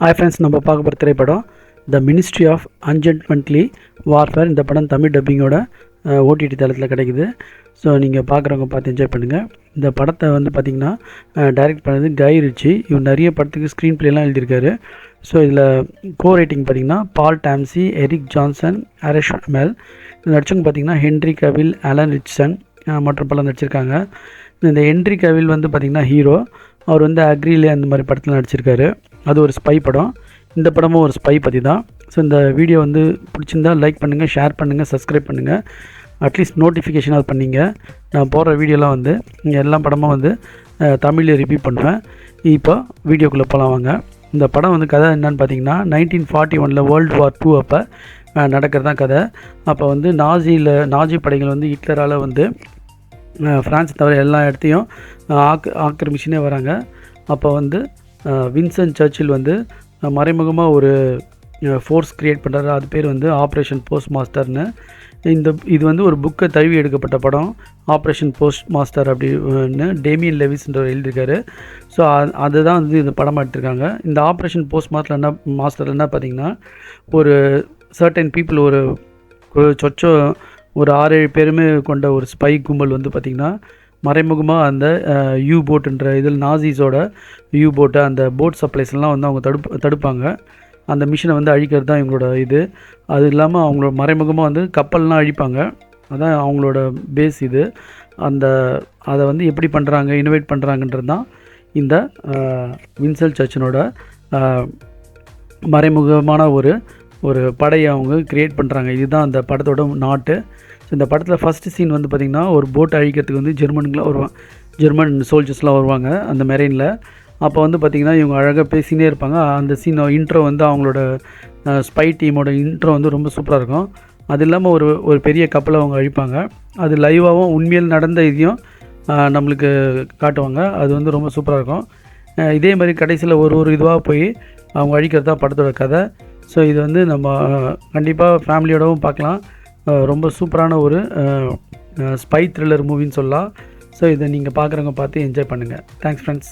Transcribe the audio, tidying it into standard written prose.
Hi friends, நம்ம பார்க்க போகிற திரைப்படம் த மினிஸ்ட்ரி ஆஃப் அன்ஜென்ட்மெண்ட்லி வார்ஃபேர். இந்த படம் தமிழ் டப்பிங்கோட ஓடிடி தளத்தில் கிடைக்குது. ஸோ நீங்கள் பார்க்குறவங்க பார்த்து என்ஜாய் பண்ணுங்கள். இந்த படத்தை வந்து பார்த்திங்கன்னா டைரக்ட் பண்ணது கை ரிச்சி. இவர் நிறைய படத்துக்கு ஸ்க்ரீன் ப்ளேலாம் எழுதியிருக்காரு. ஸோ இதில் கோ ரைட்டிங் பார்த்திங்கன்னா பால் டாம்சி, எரிக் ஜான்சன், ஆரிஷ் மெல். நடிச்சவங்க பார்த்திங்கன்னா ஹென்ரி கவில், ஆலன் ரிச்சர்ட்சன் மற்றும் பல நடிச்சிருக்காங்க. இந்த ஹென்ரி கவில் வந்து பார்த்திங்கன்னா ஹீரோ. அவர் வந்து அக்ரிலே அந்த மாதிரி படத்தில் நடிச்சிருக்காரு. அது ஒரு ஸ்பை படம். இந்த படமும் ஒரு ஸ்பை பற்றி தான். ஸோ இந்த வீடியோ வந்து பிடிச்சிருந்தால் லைக் பண்ணுங்கள், ஷேர் பண்ணுங்கள், சப்ஸ்கிரைப் பண்ணுங்கள். அட்லீஸ்ட் நோட்டிஃபிகேஷனாக பண்ணிங்க. நான் போடுற வீடியோலாம் வந்து எல்லா படமும் வந்து தமிழில் ரிப்பீட் பண்ணுவேன். இப்போ வீடியோக்குள்ளே போகலாம் வாங்க. இந்த படம் வந்து கதை என்னன்னு பார்த்தீங்கன்னா 1941 வேர்ல்டு வார் 2 அப்போ நடக்கிறது தான் கதை. அப்போ வந்து நாஜி படைகள் வந்து ஹிட்லரால் வந்து ஃப்ரான்ஸ் தவிர எல்லா இடத்தையும் ஆக்கிரமிச்சுனே வராங்க. அப்போ வந்து வின்சன் சர்ச்சில் வந்து மறைமுகமாக ஒரு ஃபோர்ஸ் க்ரியேட் பண்ணுறாரு. அது பேர் வந்து ஆப்ரேஷன் போஸ்ட் மாஸ்டர்னு. இது வந்து ஒரு புக்கை தழுவி எடுக்கப்பட்ட படம். ஆப்ரேஷன் போஸ்ட் மாஸ்டர் அப்படின்னு டேமியன் லெவிஸ்ன்றவர் எழுதியிருக்காரு. ஸோ அதுதான் வந்து இந்த படமாக எடுத்திருக்காங்க. இந்த ஆப்ரேஷன் போஸ்ட் மாஸ்டர் என்ன பார்த்திங்கன்னா, ஒரு சர்டன் பீப்புள், ஒரு ஒரு 6-7 பேருமே கொண்ட ஒரு ஸ்பை கும்பல் வந்து பார்த்திங்கன்னா மறைமுகமாக அந்த யூ போட்டுன்ற இதில் நாசிஸோட யூ போட்டு அந்த போட் சப்ளைஸ்லாம் வந்து அவங்க தடுப்பாங்க. அந்த மிஷினை வந்து அழிக்கிறது தான் இவங்களோட இது. அது இல்லாமல் அவங்களோட மறைமுகமாக வந்து கப்பல்லாம் அழிப்பாங்க. அதான் அவங்களோட பேஸ் இது. அதை வந்து எப்படி பண்ணுறாங்க, இனோவேட் பண்ணுறாங்கன்றது தான் இந்த வின்சன் சர்ச்சினோட மறைமுகமான ஒரு படையை அவங்க க்ரியேட் பண்ணுறாங்க. இதுதான் அந்த படத்தோட நாட்டு. இந்த படத்தில் ஃபஸ்ட்டு சீன் வந்து பார்த்திங்கன்னா, ஒரு போட் அழிக்கிறதுக்கு வந்து ஜெர்மன் சோல்ஜர்ஸ்லாம் வருவாங்க அந்த மெரெயினில். அப்போ வந்து பார்த்திங்கன்னா இவங்க அழகாக பேசினே இருப்பாங்க. அந்த சீன் இன்ட்ரோ வந்து அவங்களோட ஸ்பை டீமோட இன்ட்ரோ வந்து ரொம்ப சூப்பராக இருக்கும். அது இல்லாமல் ஒரு பெரிய கப்பலை அவங்க அழிப்பாங்க. அது லைவாகவும் உண்மையில் நடந்த இதையும் நம்மளுக்கு காட்டுவாங்க. அது வந்து ரொம்ப சூப்பராக இருக்கும். இதே மாதிரி கடைசியில் ஒரு இதுவாக போய் அவங்க அழிக்கிறது தான் படத்தோட கதை. ஸோ இது வந்து நம்ம கண்டிப்பாக ஃபேமிலியோடவும் பார்க்கலாம். ரொம்ப சூப்பரான ஒரு ஸ்பை த்ரில்லர் மூவின்னு சொல்லலாம். ஸோ இதை நீங்கள் பார்க்குறவங்க பார்த்து என்ஜாய் பண்ணுங்கள். Thanks friends.